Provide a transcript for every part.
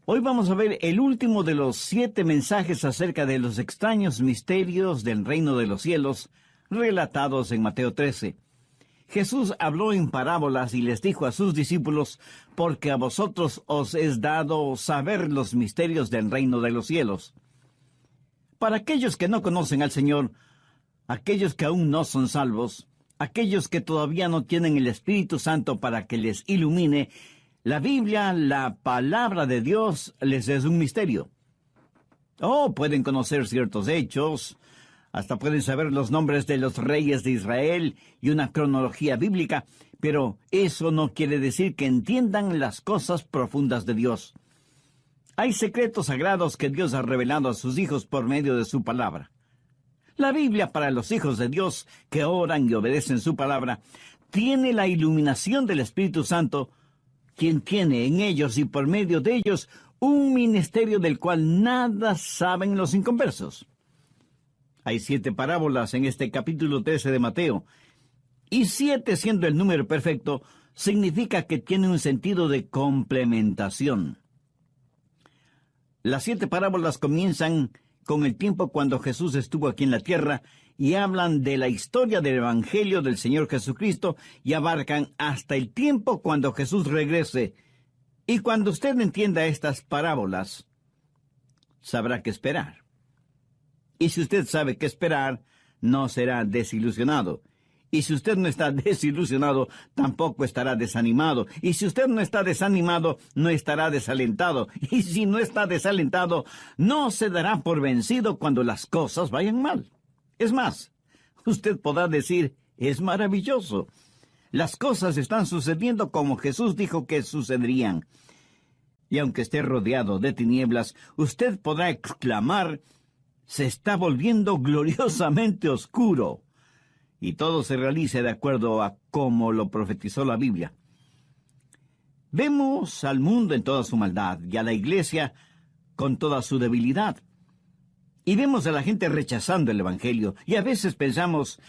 Hoy vamos a ver el último de los 7 mensajes acerca de los extraños misterios del reino de los cielos, relatados en Mateo 13. Jesús habló en parábolas y les dijo a sus discípulos, porque a vosotros os es dado saber los misterios del reino de los cielos. Para aquellos que no conocen al Señor, aquellos que aún no son salvos, aquellos que todavía no tienen el Espíritu Santo para que les ilumine, la Biblia, la palabra de Dios, les es un misterio. Pueden conocer ciertos hechos, hasta pueden saber los nombres de los reyes de Israel y una cronología bíblica, pero eso no quiere decir que entiendan las cosas profundas de Dios. Hay secretos sagrados que Dios ha revelado a sus hijos por medio de su palabra. La Biblia para los hijos de Dios que oran y obedecen su palabra tiene la iluminación del Espíritu Santo, quien tiene en ellos y por medio de ellos un ministerio del cual nada saben los inconversos. Hay 7 parábolas en este capítulo 13 de Mateo, y 7 siendo el número perfecto, significa que tiene un sentido de complementación. Las 7 parábolas comienzan con el tiempo cuando Jesús estuvo aquí en la tierra y hablan de la historia del Evangelio del Señor Jesucristo y abarcan hasta el tiempo cuando Jesús regrese. Y cuando usted entienda estas parábolas, sabrá qué esperar. Y si usted sabe qué esperar, no será desilusionado. Y si usted no está desilusionado, tampoco estará desanimado. Y si usted no está desanimado, no estará desalentado. Y si no está desalentado, no se dará por vencido cuando las cosas vayan mal. Es más, usted podrá decir, es maravilloso. Las cosas están sucediendo como Jesús dijo que sucederían. Y aunque esté rodeado de tinieblas, usted podrá exclamar, se está volviendo gloriosamente oscuro. Y todo se realice de acuerdo a cómo lo profetizó la Biblia. Vemos al mundo en toda su maldad y a la iglesia con toda su debilidad. Y vemos a la gente rechazando el Evangelio. Y a veces pensamos,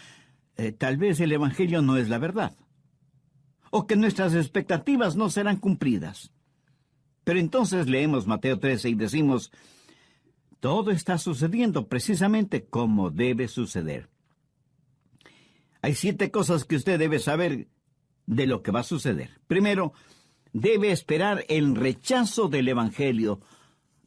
tal vez el Evangelio no es la verdad. O que nuestras expectativas no serán cumplidas. Pero entonces leemos Mateo 13 y decimos, todo está sucediendo precisamente como debe suceder. Hay 7 cosas que usted debe saber de lo que va a suceder. Primero, debe esperar el rechazo del Evangelio.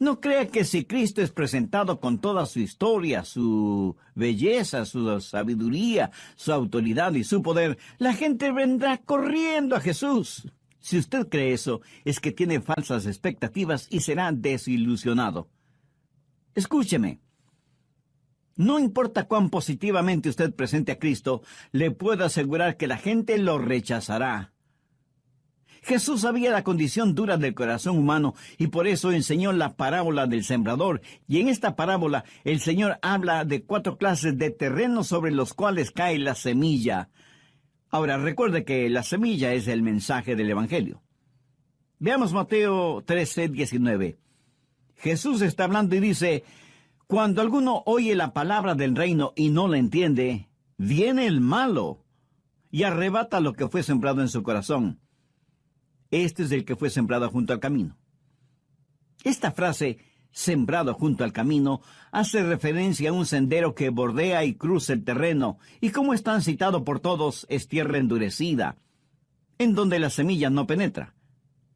No crea que si Cristo es presentado con toda su historia, su belleza, su sabiduría, su autoridad y su poder, la gente vendrá corriendo a Jesús. Si usted cree eso, es que tiene falsas expectativas y será desilusionado. Escúcheme. No importa cuán positivamente usted presente a Cristo, le puedo asegurar que la gente lo rechazará. Jesús sabía la condición dura del corazón humano y por eso enseñó la parábola del sembrador. Y en esta parábola el Señor habla de 4 clases de terrenos sobre los cuales cae la semilla. Ahora, recuerde que la semilla es el mensaje del Evangelio. Veamos Mateo 13:19. Jesús está hablando y dice, cuando alguno oye la palabra del reino y no la entiende, viene el malo y arrebata lo que fue sembrado en su corazón. Este es el que fue sembrado junto al camino. Esta frase, sembrado junto al camino, hace referencia a un sendero que bordea y cruza el terreno, y como es tan citado por todos, es tierra endurecida, en donde la semilla no penetra,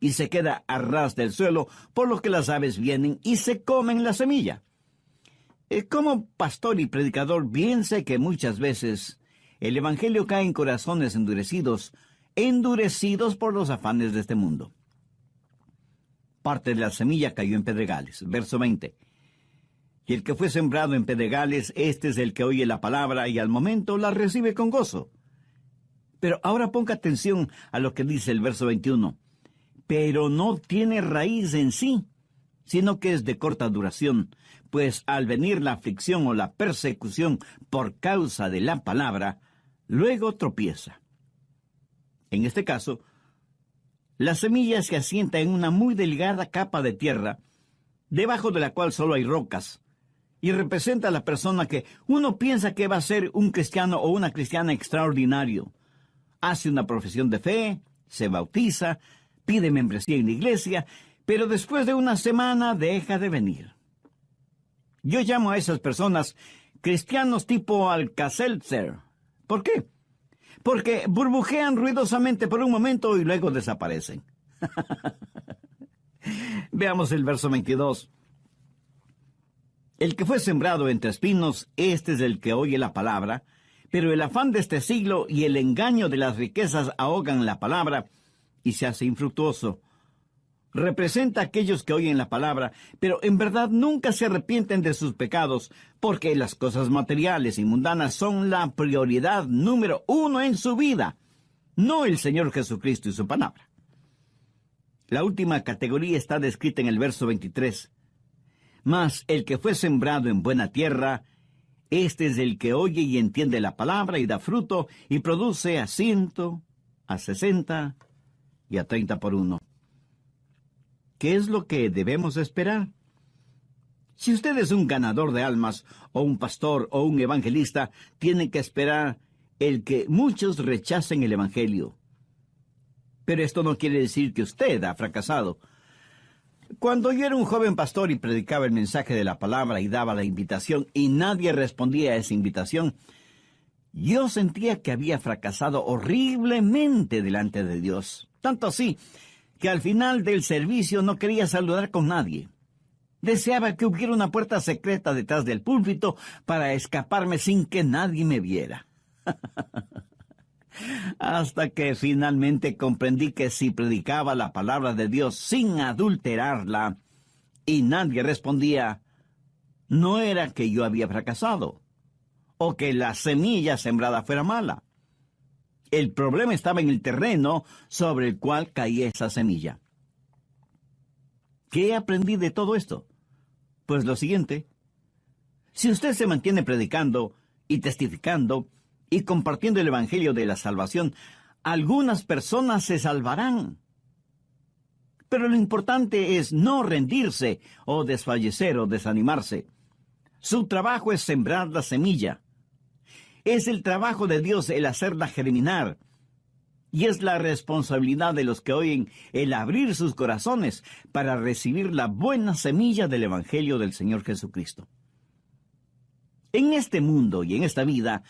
y se queda a ras del suelo, por lo que las aves vienen y se comen la semilla. Como pastor y predicador, bien sé que muchas veces el Evangelio cae en corazones endurecidos por los afanes de este mundo. Parte de la semilla cayó en pedregales. Verso 20. Y el que fue sembrado en pedregales, este es el que oye la palabra y al momento la recibe con gozo. Pero ahora ponga atención a lo que dice el verso 21. Pero no tiene raíz en sí, sino que es de corta duración, pues al venir la aflicción o la persecución por causa de la palabra, luego tropieza. En este caso, la semilla se asienta en una muy delgada capa de tierra, debajo de la cual solo hay rocas, y representa a la persona que uno piensa que va a ser un cristiano o una cristiana extraordinario. Hace una profesión de fe, se bautiza, pide membresía en la iglesia, pero después de una semana deja de venir. Yo llamo a esas personas cristianos tipo Alka-Seltzer. ¿Por qué? Porque burbujean ruidosamente por un momento y luego desaparecen. Veamos el verso 22. El que fue sembrado entre espinos, este es el que oye la palabra, pero el afán de este siglo y el engaño de las riquezas ahogan la palabra y se hace infructuoso. Representa a aquellos que oyen la palabra, pero en verdad nunca se arrepienten de sus pecados, porque las cosas materiales y mundanas son la prioridad número uno en su vida, no el Señor Jesucristo y su palabra. La última categoría está descrita en el verso 23. Mas el que fue sembrado en buena tierra, este es el que oye y entiende la palabra y da fruto y produce a 100, a 60 y a 30 por uno. ¿Qué es lo que debemos esperar? Si usted es un ganador de almas, o un pastor, o un evangelista, tiene que esperar el que muchos rechacen el evangelio. Pero esto no quiere decir que usted ha fracasado. Cuando yo era un joven pastor y predicaba el mensaje de la palabra y daba la invitación y nadie respondía a esa invitación, yo sentía que había fracasado horriblemente delante de Dios. Tanto así que al final del servicio no quería saludar con nadie. Deseaba que hubiera una puerta secreta detrás del púlpito para escaparme sin que nadie me viera. Hasta que finalmente comprendí que si predicaba la palabra de Dios sin adulterarla y nadie respondía, no era que yo había fracasado o que la semilla sembrada fuera mala. El problema estaba en el terreno sobre el cual caía esa semilla. ¿Qué aprendí de todo esto? Pues lo siguiente: si usted se mantiene predicando y testificando y compartiendo el evangelio de la salvación, algunas personas se salvarán. Pero lo importante es no rendirse o desfallecer o desanimarse. Su trabajo es sembrar la semilla. Es el trabajo de Dios el hacerla germinar. Y es la responsabilidad de los que oyen el abrir sus corazones para recibir la buena semilla del evangelio del Señor Jesucristo. En este mundo y en esta vida,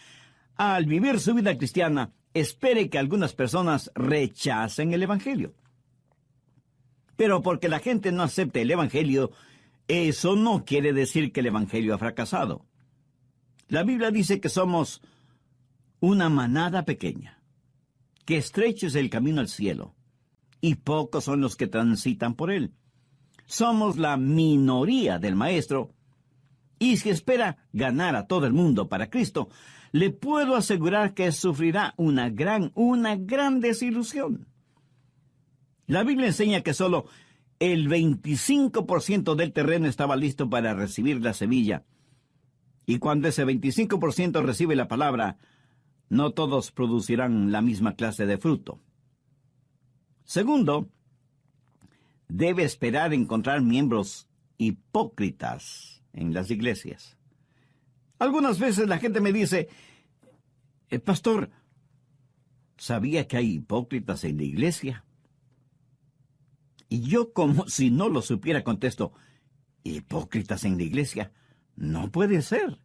al vivir su vida cristiana, espere que algunas personas rechacen el evangelio. Pero porque la gente no acepte el evangelio, eso no quiere decir que el evangelio ha fracasado. La Biblia dice que somos una manada pequeña, que estrecho es el camino al cielo, y pocos son los que transitan por él. Somos la minoría del Maestro, y si espera ganar a todo el mundo para Cristo, le puedo asegurar que sufrirá una gran desilusión. La Biblia enseña que solo el 25% del terreno estaba listo para recibir la semilla. Y cuando ese 25% recibe la palabra, no todos producirán la misma clase de fruto. Segundo, debe esperar encontrar miembros hipócritas en las iglesias. Algunas veces la gente me dice: pastor, ¿sabía que hay hipócritas en la iglesia? Y yo, como si no lo supiera, contesto: ¿hipócritas en la iglesia? No puede ser.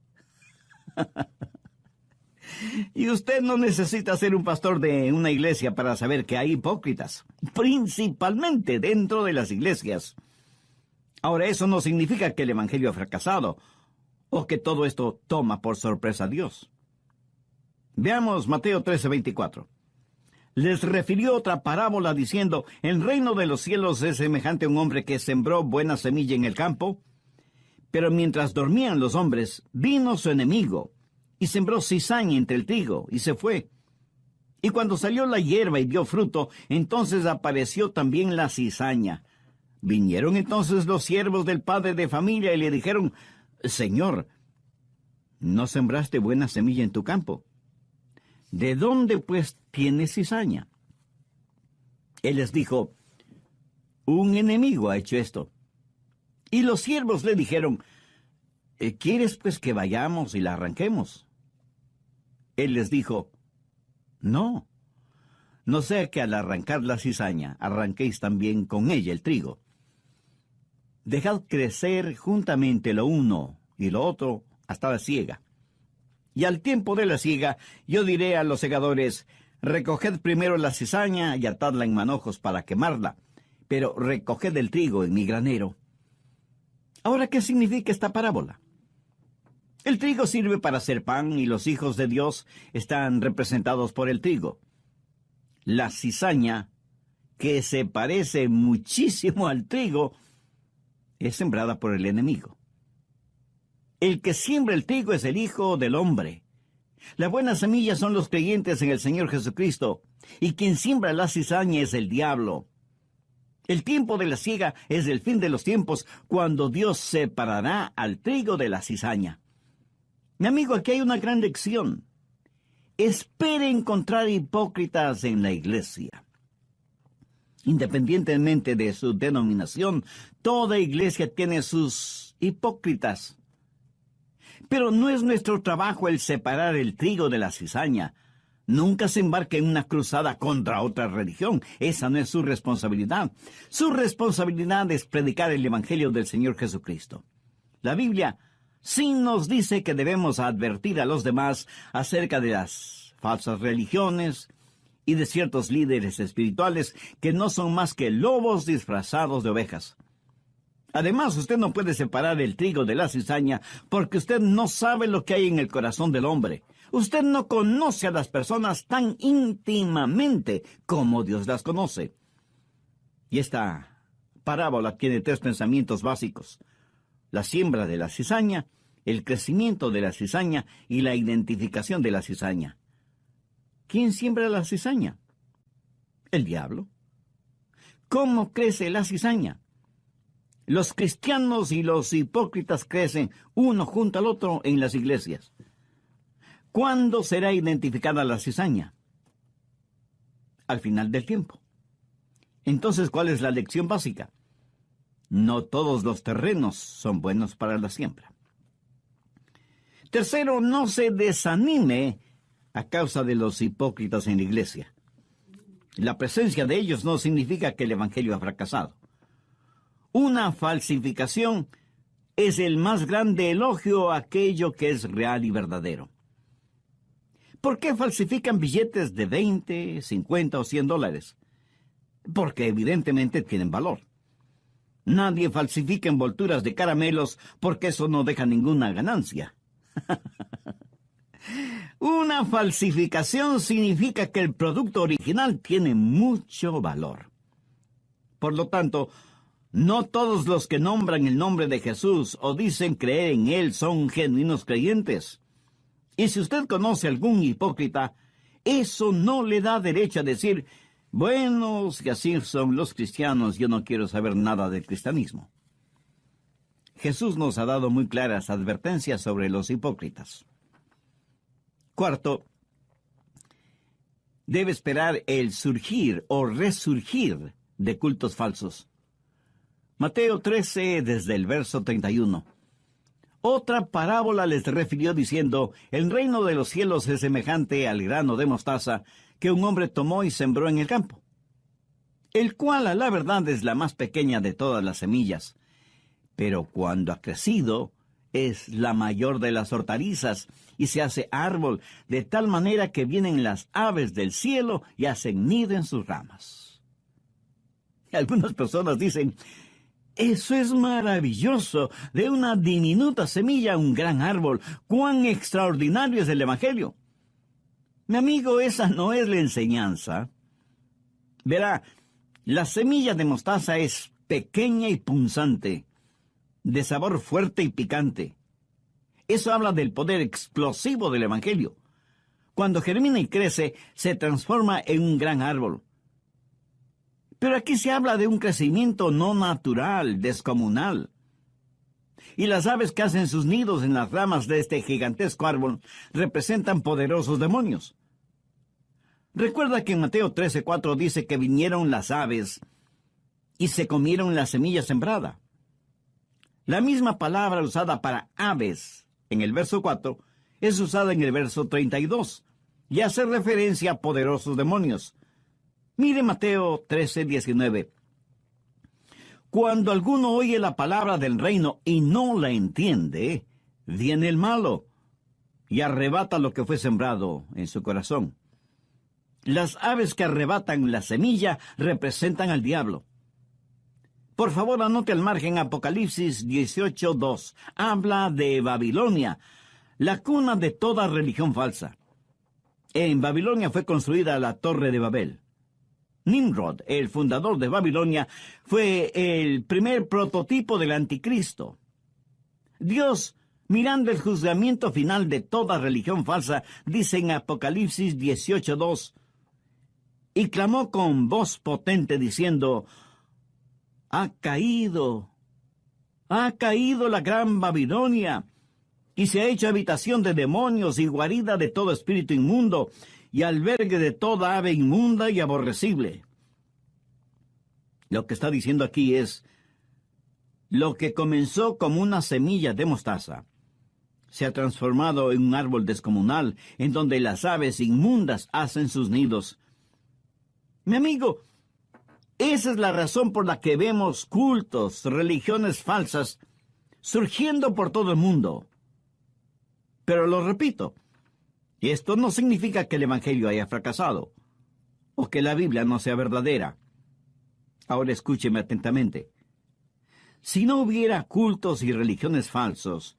Y usted no necesita ser un pastor de una iglesia para saber que hay hipócritas, principalmente dentro de las iglesias. Ahora, eso no significa que el evangelio ha fracasado o que todo esto toma por sorpresa a Dios. Veamos Mateo 13:24. Les refirió otra parábola diciendo: el reino de los cielos es semejante a un hombre que sembró buena semilla en el campo, pero mientras dormían los hombres, vino su enemigo y sembró cizaña entre el trigo y se fue. Y cuando salió la hierba y dio fruto, entonces apareció también la cizaña. Vinieron entonces los siervos del padre de familia y le dijeron: Señor, ¿no sembraste buena semilla en tu campo? ¿De dónde pues tienes cizaña? Él les dijo: un enemigo ha hecho esto. Y los siervos le dijeron: ¿quieres pues que vayamos y la arranquemos? Él les dijo: no sea que al arrancar la cizaña arranquéis también con ella el trigo. Dejad crecer juntamente lo uno y lo otro hasta la siega. Y al tiempo de la siega, yo diré a los segadores, recoged primero la cizaña y atadla en manojos para quemarla, pero recoged el trigo en mi granero. Ahora, ¿qué significa esta parábola? El trigo sirve para hacer pan y los hijos de Dios están representados por el trigo. La cizaña, que se parece muchísimo al trigo, es sembrada por el enemigo. El que siembra el trigo es el Hijo del Hombre. La buena semilla son los creyentes en el Señor Jesucristo, y quien siembra la cizaña es el diablo. El tiempo de la siega es el fin de los tiempos, cuando Dios separará al trigo de la cizaña. Mi amigo, aquí hay una gran lección. Espere encontrar hipócritas en la iglesia. Independientemente de su denominación, toda iglesia tiene sus hipócritas. Pero no es nuestro trabajo el separar el trigo de la cizaña. Nunca se embarque en una cruzada contra otra religión. Esa no es su responsabilidad. Su responsabilidad es predicar el Evangelio del Señor Jesucristo. La Biblia sí nos dice que debemos advertir a los demás acerca de las falsas religiones y de ciertos líderes espirituales que no son más que lobos disfrazados de ovejas. Además, usted no puede separar el trigo de la cizaña porque usted no sabe lo que hay en el corazón del hombre. Usted no conoce a las personas tan íntimamente como Dios las conoce. Y esta parábola tiene 3 pensamientos básicos: la siembra de la cizaña, el crecimiento de la cizaña y la identificación de la cizaña. ¿Quién siembra la cizaña? El diablo. ¿Cómo crece la cizaña? Los cristianos y los hipócritas crecen uno junto al otro en las iglesias. ¿Cuándo será identificada la cizaña? Al final del tiempo. Entonces, ¿cuál es la lección básica? No todos los terrenos son buenos para la siembra. Tercero, no se desanime a causa de los hipócritas en la iglesia. La presencia de ellos no significa que el evangelio ha fracasado. Una falsificación es el más grande elogio a aquello que es real y verdadero. ¿Por qué falsifican billetes de 20, 50 o 100 dólares? Porque evidentemente tienen valor. Nadie falsifica envolturas de caramelos porque eso no deja ninguna ganancia. Una falsificación significa que el producto original tiene mucho valor. Por lo tanto, no todos los que nombran el nombre de Jesús o dicen creer en Él son genuinos creyentes. Y si usted conoce a algún hipócrita, eso no le da derecho a decir, bueno, si así son los cristianos, yo no quiero saber nada del cristianismo. Jesús nos ha dado muy claras advertencias sobre los hipócritas. Cuarto, debe esperar el surgir o resurgir de cultos falsos. Mateo 13, desde el verso 31. Otra parábola les refirió diciendo, el reino de los cielos es semejante al grano de mostaza que un hombre tomó y sembró en el campo, el cual a la verdad es la más pequeña de todas las semillas, pero cuando ha crecido es la mayor de las hortalizas y se hace árbol de tal manera que vienen las aves del cielo y hacen nido en sus ramas. Algunas personas dicen, eso es maravilloso, de una diminuta semilla un gran árbol, cuán extraordinario es el Evangelio. Mi amigo, esa no es la enseñanza. Verá, la semilla de mostaza es pequeña y punzante, de sabor fuerte y picante. Eso habla del poder explosivo del Evangelio. Cuando germina y crece, se transforma en un gran árbol. Pero aquí se habla de un crecimiento no natural, descomunal. Y las aves que hacen sus nidos en las ramas de este gigantesco árbol representan poderosos demonios. Recuerda que en Mateo 13:4 dice que vinieron las aves y se comieron la semilla sembrada. La misma palabra usada para aves en el verso 4 es usada en el verso 32 y hace referencia a poderosos demonios. Mire Mateo 13:19. Cuando alguno oye la palabra del reino y no la entiende, viene el malo y arrebata lo que fue sembrado en su corazón. Las aves que arrebatan la semilla representan al diablo. Por favor, anote al margen Apocalipsis 18:2. Habla de Babilonia, la cuna de toda religión falsa. En Babilonia fue construida la Torre de Babel. Nimrod, el fundador de Babilonia, fue el primer prototipo del anticristo. Dios, mirando el juzgamiento final de toda religión falsa, dice en Apocalipsis 18:2, y clamó con voz potente diciendo: ha caído la gran Babilonia, y se ha hecho habitación de demonios y guarida de todo espíritu inmundo, y albergue de toda ave inmunda y aborrecible. Lo que está diciendo aquí es: lo que comenzó como una semilla de mostaza se ha transformado en un árbol descomunal, en donde las aves inmundas hacen sus nidos. Mi amigo, esa es la razón por la que vemos cultos, religiones falsas, surgiendo por todo el mundo. Pero lo repito, esto no significa que el Evangelio haya fracasado, o que la Biblia no sea verdadera. Ahora escúcheme atentamente. Si no hubiera cultos y religiones falsos,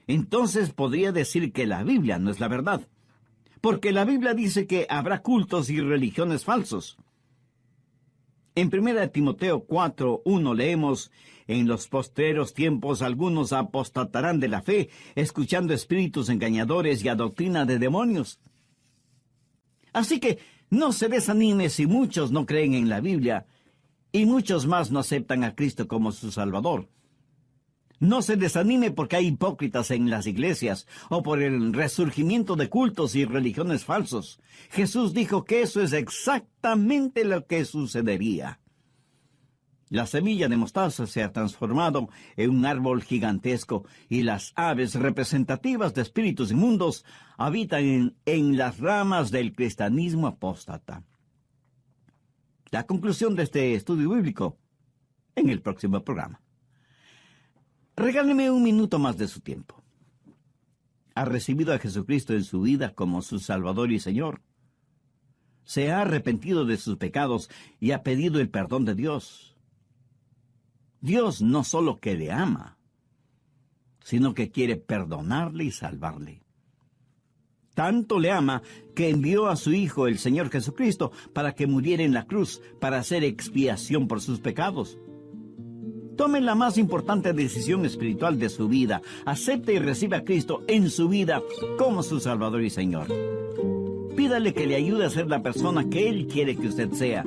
entonces podría decir que la Biblia no es la verdad, porque la Biblia dice que habrá cultos y religiones falsos. En 1 Timoteo 4:1 leemos: en los postreros tiempos algunos apostatarán de la fe, escuchando espíritus engañadores y a doctrina de demonios. Así que no se desanime si muchos no creen en la Biblia y muchos más no aceptan a Cristo como su Salvador. No se desanime porque hay hipócritas en las iglesias o por el resurgimiento de cultos y religiones falsos. Jesús dijo que eso es exactamente lo que sucedería. La semilla de mostaza se ha transformado en un árbol gigantesco y las aves representativas de espíritus inmundos habitan en las ramas del cristianismo apóstata. La conclusión de este estudio bíblico en el próximo programa. Regáleme un minuto más de su tiempo. ¿Ha recibido a Jesucristo en su vida como su Salvador y Señor? ¿Se ha arrepentido de sus pecados y ha pedido el perdón de Dios? Dios no solo que le ama, sino que quiere perdonarle y salvarle. Tanto le ama que envió a su Hijo, el Señor Jesucristo, para que muriera en la cruz, para hacer expiación por sus pecados. Tome la más importante decisión espiritual de su vida. Acepte y reciba a Cristo en su vida como su Salvador y Señor. Pídale que le ayude a ser la persona que Él quiere que usted sea,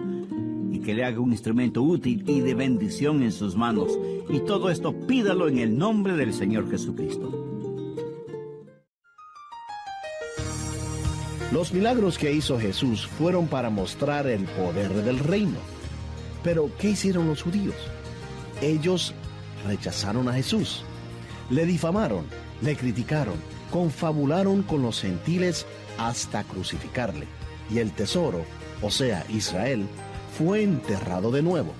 y que le haga un instrumento útil y de bendición en sus manos. Y todo esto pídalo en el nombre del Señor Jesucristo. Los milagros que hizo Jesús fueron para mostrar el poder del reino. Pero, ¿qué hicieron los judíos? Ellos rechazaron a Jesús, le difamaron, le criticaron, confabularon con los gentiles hasta crucificarle. Y el tesoro, o sea, Israel, fue enterrado de nuevo.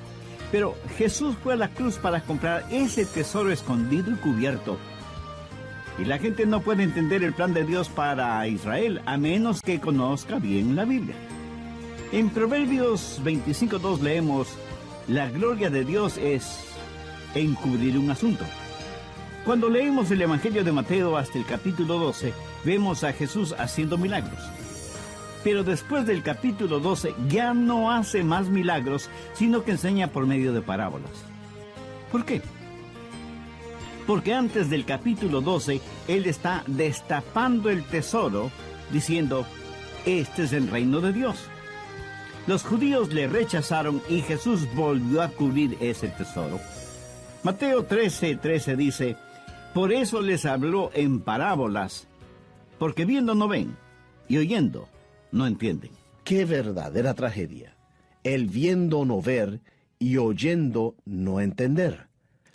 Pero Jesús fue a la cruz para comprar ese tesoro escondido y cubierto. Y la gente no puede entender el plan de Dios para Israel a menos que conozca bien la Biblia. En Proverbios 25:2 leemos: la gloria de Dios es encubrir un asunto. Cuando leemos el Evangelio de Mateo hasta el capítulo 12, vemos a Jesús haciendo milagros. Pero después del capítulo 12 ya no hace más milagros, sino que enseña por medio de parábolas. ¿Por qué? Porque antes del capítulo 12, Él está destapando el tesoro, diciendo: este es el reino de Dios. Los judíos le rechazaron y Jesús volvió a cubrir ese tesoro. Mateo 13:13 dice: por eso les habló en parábolas, porque viendo no ven, y oyendo no entienden. ¡Qué verdadera tragedia! El viendo no ver y oyendo no entender.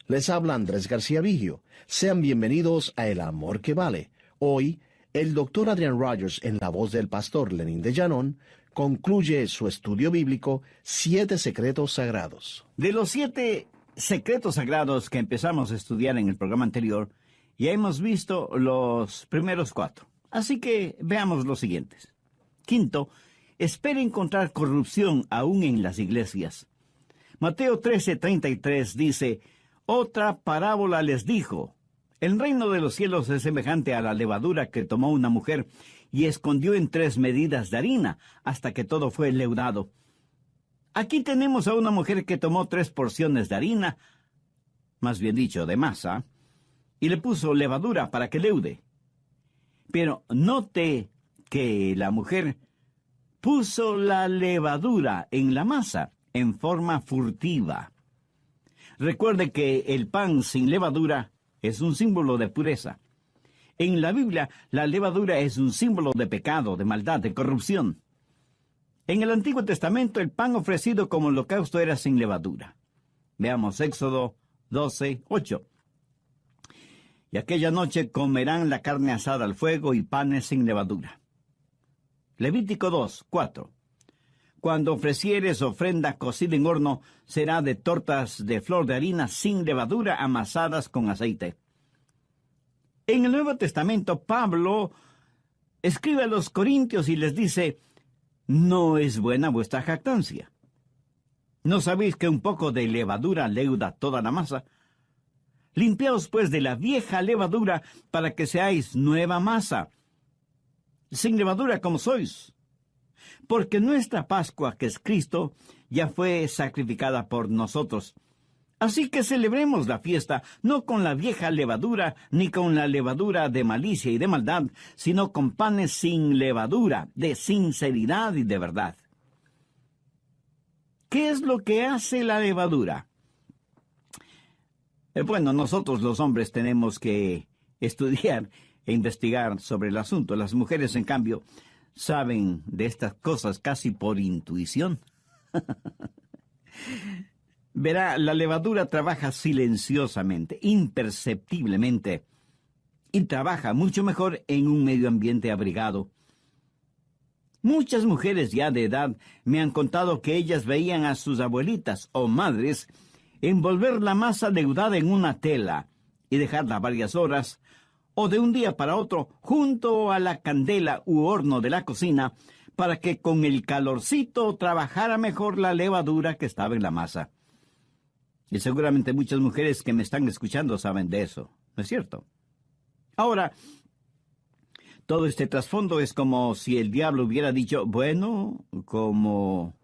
Les habla Andrés García Vigio. Sean bienvenidos a El Amor que Vale. Hoy, el Dr. Adrian Rogers, en la voz del pastor Lenín de Llanón, concluye su estudio bíblico 7 secretos sagrados. De los 7 secretos sagrados que empezamos a estudiar en el programa anterior, ya hemos visto los primeros 4. Así que veamos los siguientes. Quinto, espera encontrar corrupción aún en las iglesias. Mateo 13:33 dice, otra parábola les dijo, el reino de los cielos es semejante a la levadura que tomó una mujer y escondió en 3 medidas de harina hasta que todo fue leudado. Aquí tenemos a una mujer que tomó 3 porciones de harina, más bien dicho, de masa, y le puso levadura para que leude. Pero note que la mujer puso la levadura en la masa en forma furtiva. Recuerde que el pan sin levadura es un símbolo de pureza. En la Biblia, la levadura es un símbolo de pecado, de maldad, de corrupción. En el Antiguo Testamento, el pan ofrecido como holocausto era sin levadura. Veamos Éxodo 12:8. Y aquella noche comerán la carne asada al fuego y panes sin levadura. Levítico 2:4. Cuando ofrecieres ofrenda cocida en horno, será de tortas de flor de harina sin levadura amasadas con aceite. En el Nuevo Testamento, Pablo escribe a los Corintios y les dice, no es buena vuestra jactancia. ¿No sabéis que un poco de levadura leuda toda la masa? Limpiaos pues de la vieja levadura para que seáis nueva masa, sin levadura como sois. Porque nuestra Pascua, que es Cristo, ya fue sacrificada por nosotros. Así que celebremos la fiesta, no con la vieja levadura, ni con la levadura de malicia y de maldad, sino con panes sin levadura, de sinceridad y de verdad. ¿Qué es lo que hace la levadura? Bueno, nosotros los hombres tenemos que estudiar e investigar sobre el asunto. Las mujeres, en cambio, saben de estas cosas casi por intuición. Verá, la levadura trabaja silenciosamente, imperceptiblemente, y trabaja mucho mejor en un medio ambiente abrigado. Muchas mujeres ya de edad me han contado que ellas veían a sus abuelitas o madres envolver la masa leudada en una tela y dejarla varias horas, o de un día para otro junto a la candela u horno de la cocina, para que con el calorcito trabajara mejor la levadura que estaba en la masa. Y seguramente muchas mujeres que me están escuchando saben de eso, ¿no es cierto? Ahora, todo este trasfondo es como si el diablo hubiera dicho, bueno, como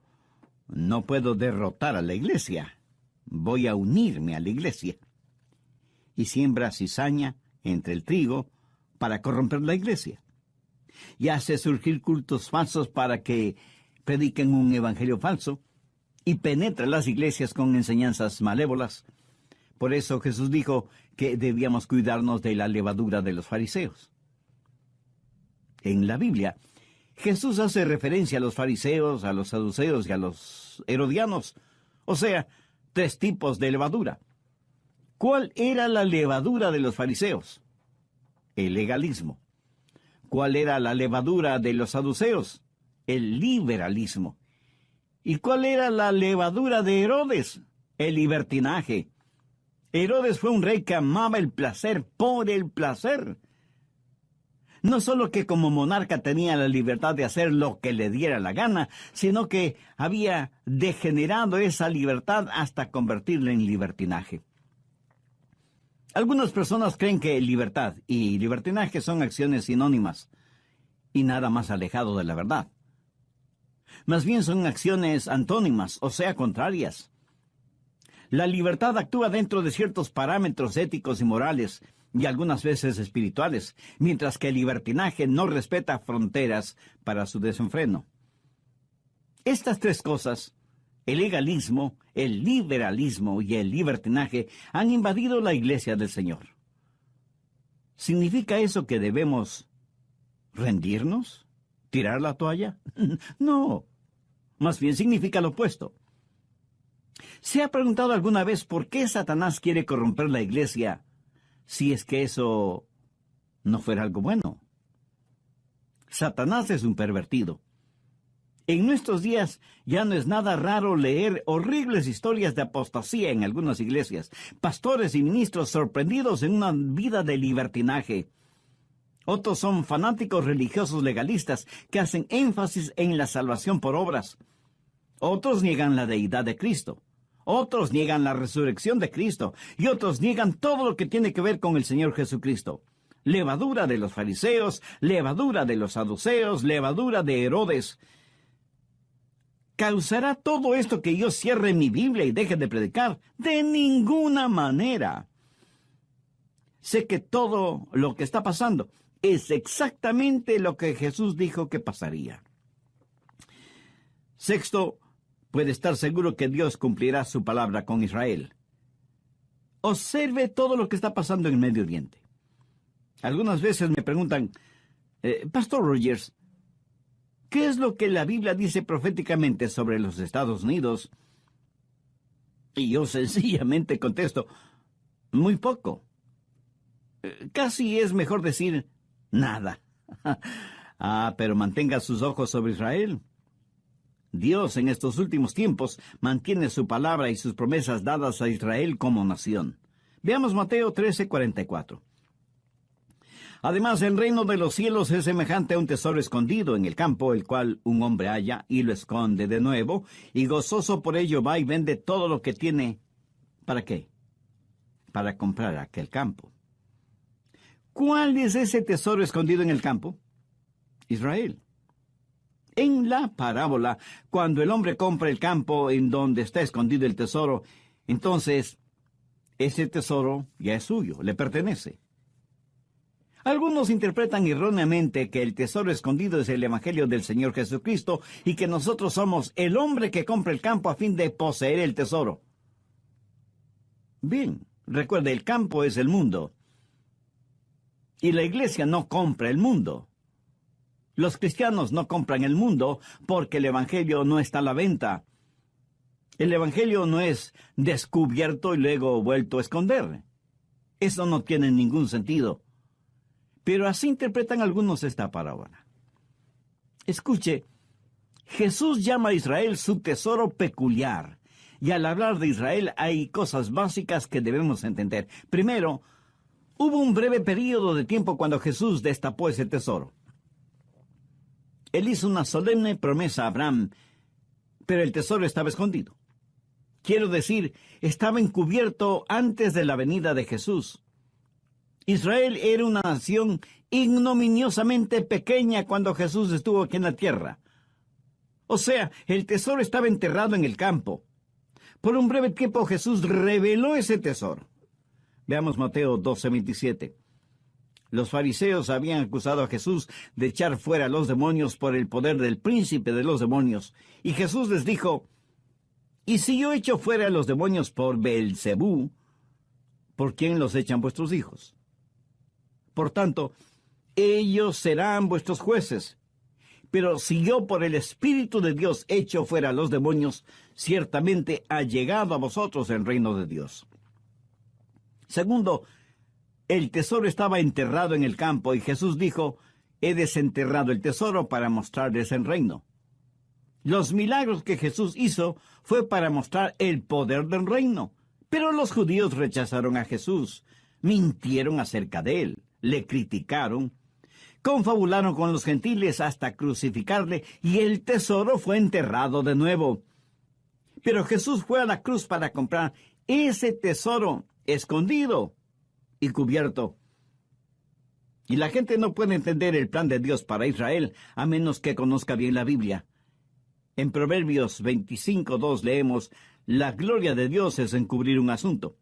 no puedo derrotar a la iglesia, voy a unirme a la iglesia. Y siembra cizaña entre el trigo para corromper la iglesia. Y hace surgir cultos falsos para que prediquen un evangelio falso, y penetra las iglesias con enseñanzas malévolas. Por eso Jesús dijo que debíamos cuidarnos de la levadura de los fariseos. En la Biblia, Jesús hace referencia a los fariseos, a los saduceos y a los herodianos, o sea, 3 tipos de levadura. ¿Cuál era la levadura de los fariseos? El legalismo. ¿Cuál era la levadura de los saduceos? El liberalismo. ¿Y cuál era la levadura de Herodes? El libertinaje. Herodes fue un rey que amaba el placer por el placer. No solo que como monarca tenía la libertad de hacer lo que le diera la gana, sino que había degenerado esa libertad hasta convertirla en libertinaje. Algunas personas creen que libertad y libertinaje son acciones sinónimas y nada más alejado de la verdad. Más bien son acciones antónimas, o sea, contrarias. La libertad actúa dentro de ciertos parámetros éticos y morales, y algunas veces espirituales, mientras que el libertinaje no respeta fronteras para su desenfreno. Estas 3 cosas, el legalismo, el liberalismo y el libertinaje, han invadido la iglesia del Señor. ¿Significa eso que debemos rendirnos? ¿Tirar la toalla? No, más bien significa lo opuesto. ¿Se ha preguntado alguna vez por qué Satanás quiere corromper la iglesia si es que eso no fuera algo bueno? Satanás es un pervertido. En nuestros días ya no es nada raro leer horribles historias de apostasía en algunas iglesias, pastores y ministros sorprendidos en una vida de libertinaje. Otros son fanáticos religiosos legalistas que hacen énfasis en la salvación por obras. Otros niegan la deidad de Cristo. Otros niegan la resurrección de Cristo. Y otros niegan todo lo que tiene que ver con el Señor Jesucristo. Levadura de los fariseos, levadura de los saduceos, levadura de Herodes. ¿Causará todo esto que yo cierre mi Biblia y deje de predicar? De ninguna manera. Sé que todo lo que está pasando es exactamente lo que Jesús dijo que pasaría. Sexto, puede estar seguro que Dios cumplirá su palabra con Israel. Observe todo lo que está pasando en Medio Oriente. Algunas veces me preguntan, Pastor Rogers, ¿qué es lo que la Biblia dice proféticamente sobre los Estados Unidos? Y yo sencillamente contesto, muy poco. Casi es mejor decir nada. Pero mantenga sus ojos sobre Israel. Dios en estos últimos tiempos mantiene su palabra y sus promesas dadas a Israel como nación. Veamos Mateo 13:44. Además, el reino de los cielos es semejante a un tesoro escondido en el campo, el cual un hombre halla y lo esconde de nuevo, y gozoso por ello va y vende todo lo que tiene. ¿Para qué? Para comprar aquel campo. ¿Cuál es ese tesoro escondido en el campo? Israel. En la parábola, cuando el hombre compra el campo en donde está escondido el tesoro, entonces ese tesoro ya es suyo, le pertenece. Algunos interpretan erróneamente que el tesoro escondido es el Evangelio del Señor Jesucristo y que nosotros somos el hombre que compra el campo a fin de poseer el tesoro. Bien, recuerde, el campo es el mundo. Y la iglesia no compra el mundo. Los cristianos no compran el mundo porque el Evangelio no está a la venta. El Evangelio no es descubierto y luego vuelto a esconder. Eso no tiene ningún sentido. Pero así interpretan algunos esta parábola. Escuche, Jesús llama a Israel su tesoro peculiar. Y al hablar de Israel hay cosas básicas que debemos entender. Primero, hubo un breve período de tiempo cuando Jesús destapó ese tesoro. Él hizo una solemne promesa a Abraham, pero el tesoro estaba escondido. Quiero decir, estaba encubierto antes de la venida de Jesús. Israel era una nación ignominiosamente pequeña cuando Jesús estuvo aquí en la tierra. O sea, el tesoro estaba enterrado en el campo. Por un breve tiempo Jesús reveló ese tesoro. Veamos Mateo 12:27. Los fariseos habían acusado a Jesús de echar fuera a los demonios por el poder del príncipe de los demonios. Y Jesús les dijo, ¿y si yo echo fuera a los demonios por Beelzebú, por quién los echan vuestros hijos? Por tanto, ellos serán vuestros jueces. Pero si yo por el Espíritu de Dios echo fuera a los demonios, ciertamente ha llegado a vosotros el reino de Dios. Segundo, el tesoro estaba enterrado en el campo y Jesús dijo, he desenterrado el tesoro para mostrarles el reino. Los milagros que Jesús hizo fue para mostrar el poder del reino. Pero los judíos rechazaron a Jesús, mintieron acerca de él, le criticaron, confabularon con los gentiles hasta crucificarle y el tesoro fue enterrado de nuevo. Pero Jesús fue a la cruz para comprar ese tesoro escondido y cubierto. Y la gente no puede entender el plan de Dios para Israel a menos que conozca bien la Biblia. En Proverbios 25:2 leemos, la gloria de Dios es encubrir un asunto.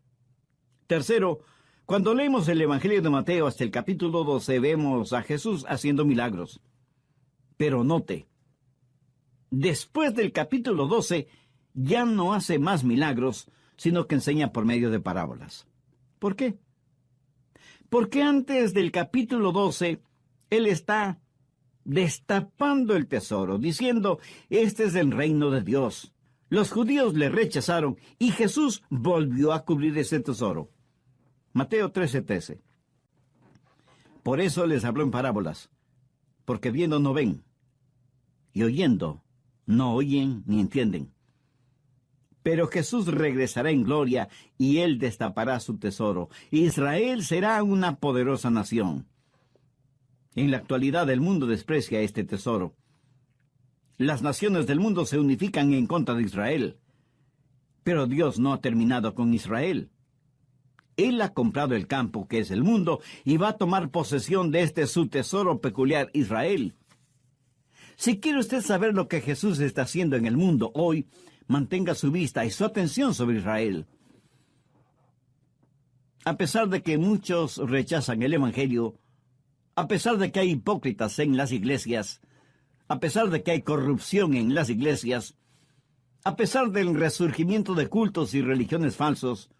Tercero, cuando leemos el Evangelio de Mateo hasta el capítulo 12, vemos a Jesús haciendo milagros. Pero note, después del capítulo 12, ya no hace más milagros, sino que enseña por medio de parábolas. ¿Por qué? Porque antes del capítulo 12, Él está destapando el tesoro, diciendo, este es el reino de Dios. Los judíos le rechazaron y Jesús volvió a cubrir ese tesoro. Mateo 13:13. Por eso les habló en parábolas, porque viendo no ven, y oyendo no oyen ni entienden. Pero Jesús regresará en gloria y Él destapará su tesoro. Israel será una poderosa nación. En la actualidad el mundo desprecia este tesoro. Las naciones del mundo se unifican en contra de Israel. Pero Dios no ha terminado con Israel. Él ha comprado el campo que es el mundo y va a tomar posesión de este su tesoro peculiar, Israel. Si quiere usted saber lo que Jesús está haciendo en el mundo hoy, mantenga su vista y su atención sobre Israel. A pesar de que muchos rechazan el Evangelio, a pesar de que hay hipócritas en las iglesias, a pesar de que hay corrupción en las iglesias, a pesar del resurgimiento de cultos y religiones falsos,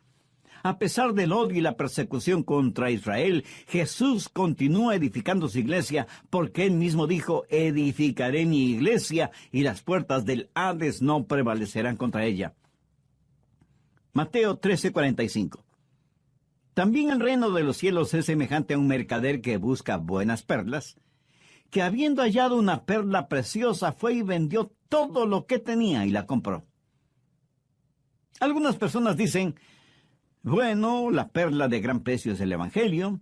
a pesar del odio y la persecución contra Israel, Jesús continúa edificando su iglesia porque Él mismo dijo, edificaré mi iglesia y las puertas del Hades no prevalecerán contra ella. Mateo 13:45. También el reino de los cielos es semejante a un mercader que busca buenas perlas, que habiendo hallado una perla preciosa fue y vendió todo lo que tenía y la compró. Algunas personas dicen, bueno, la perla de gran precio es el Evangelio,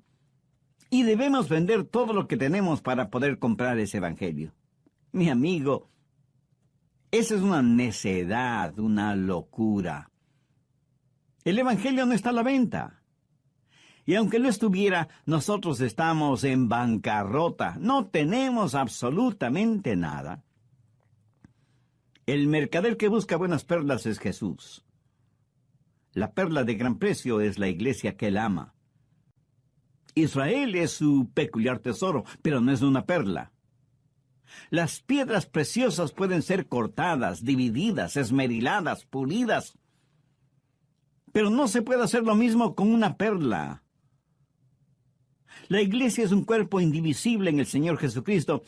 y debemos vender todo lo que tenemos para poder comprar ese Evangelio. Mi amigo, esa es una necedad, una locura. El Evangelio no está a la venta. Y aunque lo estuviera, nosotros estamos en bancarrota. No tenemos absolutamente nada. El mercader que busca buenas perlas es Jesús. La perla de gran precio es la iglesia que Él ama. Israel es su peculiar tesoro, pero no es una perla. Las piedras preciosas pueden ser cortadas, divididas, esmeriladas, pulidas. Pero no se puede hacer lo mismo con una perla. La iglesia es un cuerpo indivisible en el Señor Jesucristo,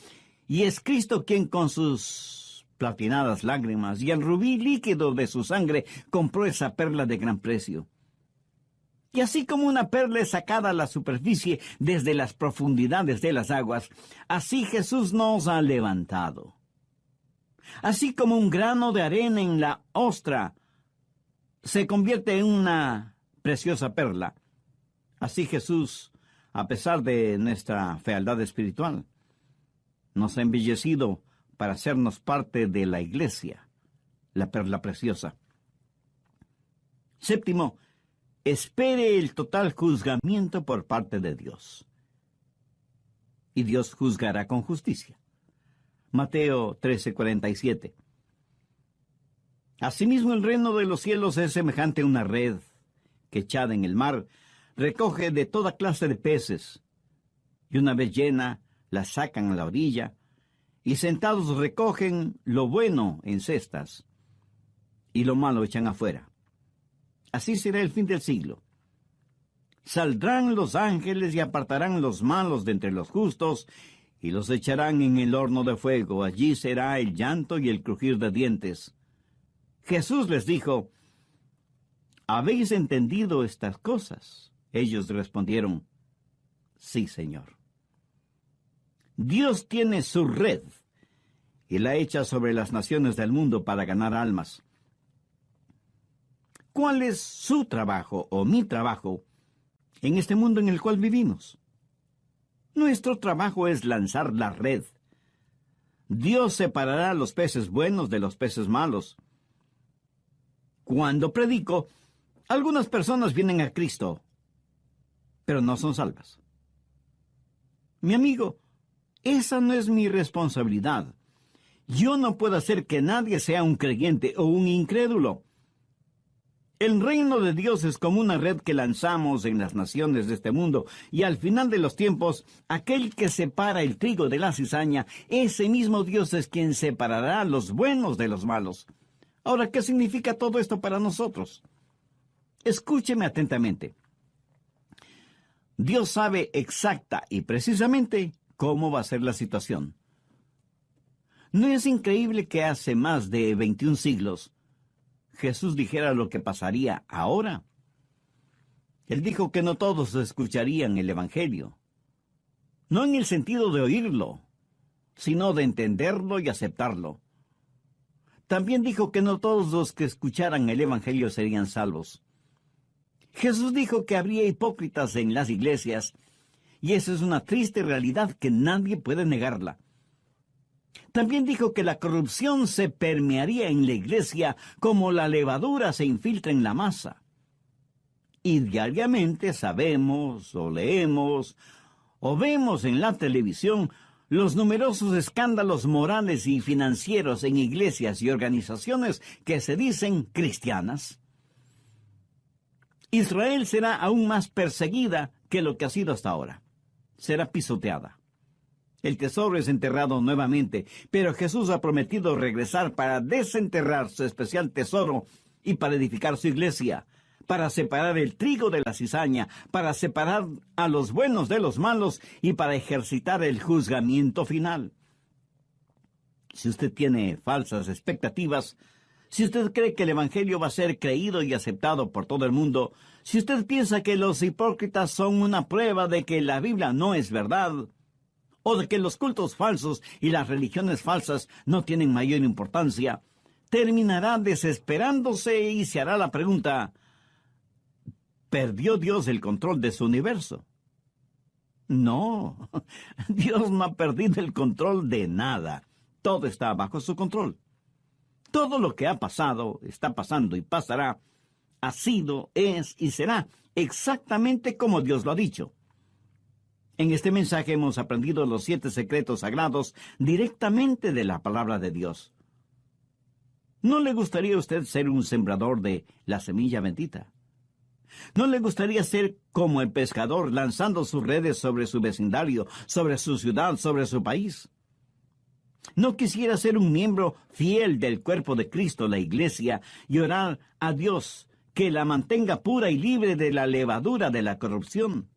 y es Cristo quien con sus platinadas lágrimas y el rubí líquido de su sangre compró esa perla de gran precio. Y así como una perla es sacada a la superficie desde las profundidades de las aguas, así Jesús nos ha levantado. Así como un grano de arena en la ostra se convierte en una preciosa perla, así Jesús, a pesar de nuestra fealdad espiritual, nos ha embellecido para hacernos parte de la iglesia, la perla preciosa. Séptimo, espere el total juzgamiento por parte de Dios. Y Dios juzgará con justicia. Mateo 13:47. Asimismo, el reino de los cielos es semejante a una red que echada en el mar recoge de toda clase de peces, y una vez llena, la sacan a la orilla, y sentados recogen lo bueno en cestas, y lo malo echan afuera. Así será el fin del siglo. Saldrán los ángeles y apartarán los malos de entre los justos, y los echarán en el horno de fuego. Allí será el llanto y el crujir de dientes. Jesús les dijo, ¿habéis entendido estas cosas? Ellos respondieron, sí, Señor. Dios tiene su red y la echa sobre las naciones del mundo para ganar almas. ¿Cuál es su trabajo o mi trabajo en este mundo en el cual vivimos? Nuestro trabajo es lanzar la red. Dios separará los peces buenos de los peces malos. Cuando predico, algunas personas vienen a Cristo, pero no son salvas. Mi amigo, esa no es mi responsabilidad. Yo no puedo hacer que nadie sea un creyente o un incrédulo. El reino de Dios es como una red que lanzamos en las naciones de este mundo, y al final de los tiempos, aquel que separa el trigo de la cizaña, ese mismo Dios es quien separará los buenos de los malos. Ahora, ¿qué significa todo esto para nosotros? Escúcheme atentamente. Dios sabe exacta y precisamente cómo va a ser la situación. ¿No es increíble que hace más de 21 siglos Jesús dijera lo que pasaría ahora? Él dijo que no todos escucharían el Evangelio. No en el sentido de oírlo, sino de entenderlo y aceptarlo. También dijo que no todos los que escucharan el Evangelio serían salvos. Jesús dijo que habría hipócritas en las iglesias, y esa es una triste realidad que nadie puede negarla. También dijo que la corrupción se permearía en la iglesia como la levadura se infiltra en la masa. Y diariamente sabemos, o leemos, o vemos en la televisión los numerosos escándalos morales y financieros en iglesias y organizaciones que se dicen cristianas. Israel será aún más perseguida que lo que ha sido hasta ahora. Será pisoteada. El tesoro es enterrado nuevamente, pero Jesús ha prometido regresar para desenterrar su especial tesoro y para edificar su iglesia, para separar el trigo de la cizaña, para separar a los buenos de los malos y para ejercitar el juzgamiento final. Si usted tiene falsas expectativas, si usted cree que el Evangelio va a ser creído y aceptado por todo el mundo, si usted piensa que los hipócritas son una prueba de que la Biblia no es verdad, o de que los cultos falsos y las religiones falsas no tienen mayor importancia, terminará desesperándose y se hará la pregunta: ¿perdió Dios el control de su universo? No, Dios no ha perdido el control de nada. Todo está bajo su control. Todo lo que ha pasado, está pasando y pasará, ha sido, es y será exactamente como Dios lo ha dicho. En este mensaje hemos aprendido los 7 secretos sagrados directamente de la palabra de Dios. ¿No le gustaría a usted ser un sembrador de la semilla bendita? ¿No le gustaría ser como el pescador lanzando sus redes sobre su vecindario, sobre su ciudad, sobre su país? ¿No quisiera ser un miembro fiel del cuerpo de Cristo, la iglesia, y orar a Dios que la mantenga pura y libre de la levadura de la corrupción?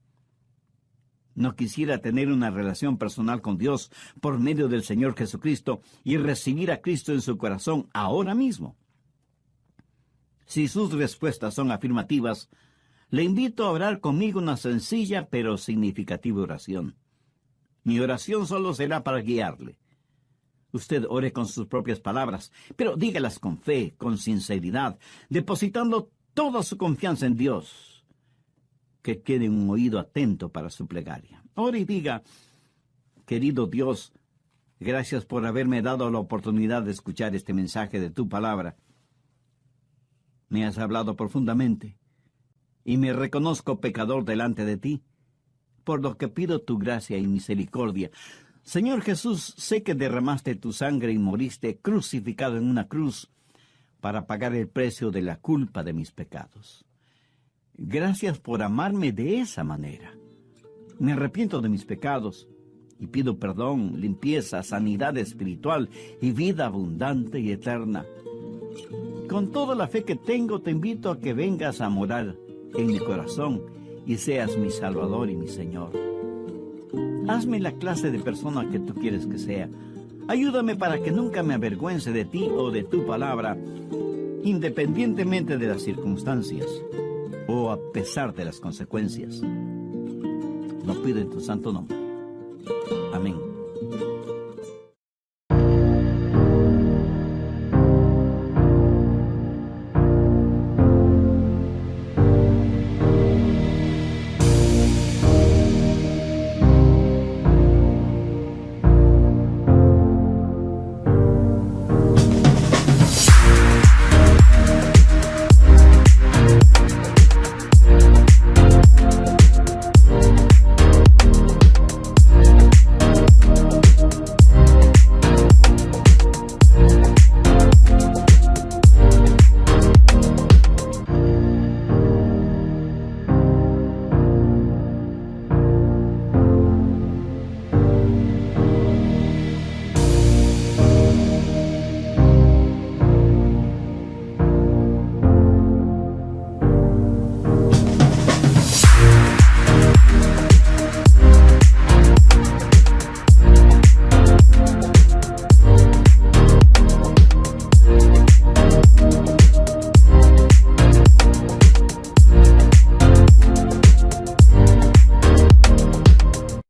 ¿No quisiera tener una relación personal con Dios por medio del Señor Jesucristo y recibir a Cristo en su corazón ahora mismo? Si sus respuestas son afirmativas, le invito a orar conmigo una sencilla pero significativa oración. Mi oración solo será para guiarle. Usted ore con sus propias palabras, pero dígalas con fe, con sinceridad, depositando toda su confianza en Dios. Que quede un oído atento para su plegaria. Ore y diga: querido Dios, gracias por haberme dado la oportunidad de escuchar este mensaje de tu palabra. Me has hablado profundamente, y me reconozco pecador delante de ti, por lo que pido tu gracia y misericordia. Señor Jesús, sé que derramaste tu sangre y moriste crucificado en una cruz para pagar el precio de la culpa de mis pecados. Gracias por amarme de esa manera. Me arrepiento de mis pecados y pido perdón, limpieza, sanidad espiritual y vida abundante y eterna. Con toda la fe que tengo, te invito a que vengas a morar en mi corazón y seas mi Salvador y mi Señor. Hazme la clase de persona que tú quieres que sea. Ayúdame para que nunca me avergüence de ti o de tu palabra, independientemente de las circunstancias o a pesar de las consecuencias. Lo pido en tu santo nombre. Amén.